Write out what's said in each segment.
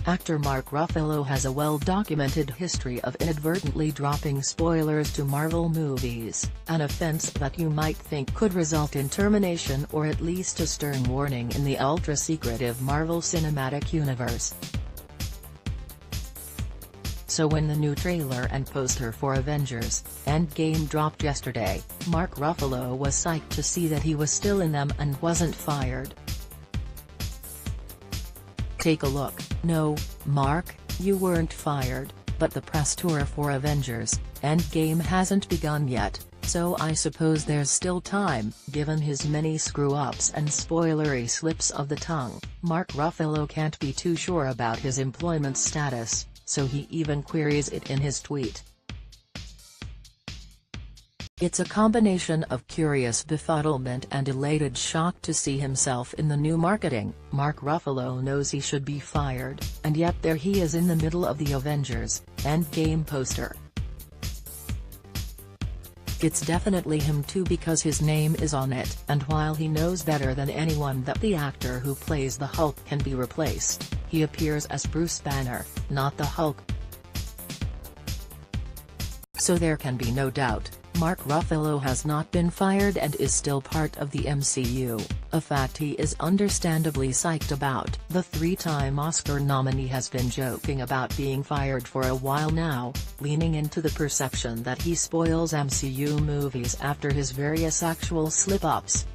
Actor Mark Ruffalo has a well-documented history of inadvertently dropping spoilers to Marvel movies, an offense that you might think could result in termination or at least a stern warning in the ultra-secretive Marvel Cinematic Universe. So when the new trailer and poster for Avengers Endgame dropped yesterday, Mark Ruffalo was psyched to see that he was still in them and wasn't fired. Take a look. No, Mark, you weren't fired, but the press tour for Avengers Endgame hasn't begun yet, so I suppose there's still time. Given his many screw-ups and spoilery slips of the tongue, Mark Ruffalo can't be too sure about his employment status, so he even queries it in his tweet. It's a combination of curious befuddlement and elated shock to see himself in the new marketing. Mark Ruffalo knows he should be fired, and yet there he is in the middle of the Avengers Endgame poster. It's definitely him too, because his name is on it, and while he knows better than anyone that the actor who plays the Hulk can be replaced, he appears as Bruce Banner, not the Hulk. So there can be no doubt, Mark Ruffalo has not been fired and is still part of the MCU, a fact he is understandably psyched about. The three-time Oscar nominee has been joking about being fired for a while now, leaning into the perception that he spoils MCU movies after his various actual slip-ups.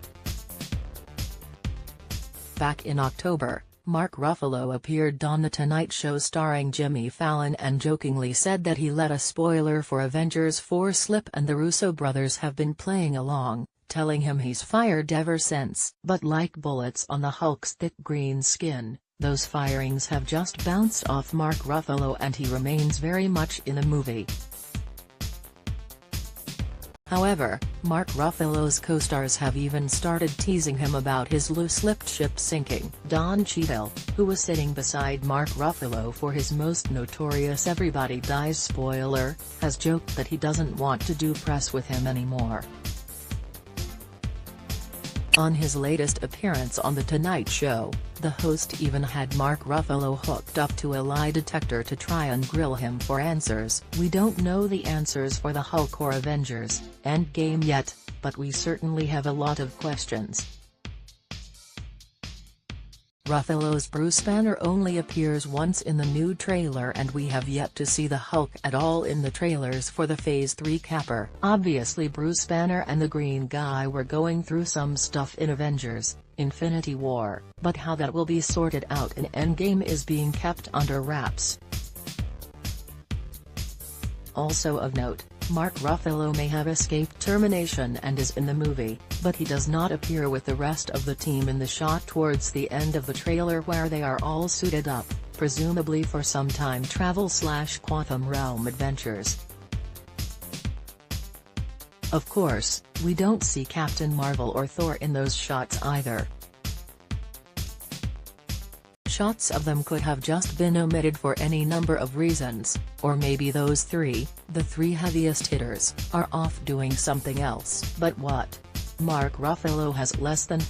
Back in October, Mark Ruffalo appeared on The Tonight Show starring Jimmy Fallon and jokingly said that he let a spoiler for Avengers 4 slip and the Russo brothers have been playing along, telling him he's fired ever since. But like bullets on the Hulk's thick green skin, those firings have just bounced off Mark Ruffalo and he remains very much in the movie. However, Mark Ruffalo's co-stars have even started teasing him about his loose-lipped ship sinking. Don Cheadle, who was sitting beside Mark Ruffalo for his most notorious Everybody Dies spoiler, has joked that he doesn't want to do press with him anymore. On his latest appearance on The Tonight Show, the host even had Mark Ruffalo hooked up to a lie detector to try and grill him for answers. "We don't know the answers for the Hulk or Avengers Endgame yet, but we certainly have a lot of questions." Ruffalo's Bruce Banner only appears once in the new trailer and we have yet to see the Hulk at all in the trailers for the Phase 3 capper. Obviously Bruce Banner and the Green Guy were going through some stuff in Avengers Infinity War, but how that will be sorted out in Endgame is being kept under wraps. Also of note, Mark Ruffalo may have escaped termination and is in the movie, but he does not appear with the rest of the team in the shot towards the end of the trailer where they are all suited up, presumably for some time travel/Quantum Realm adventures. Of course, we don't see Captain Marvel or Thor in those shots either. Shots of them could have just been omitted for any number of reasons, or maybe those three, the three heaviest hitters, are off doing something else. But what? Mark Ruffalo has less than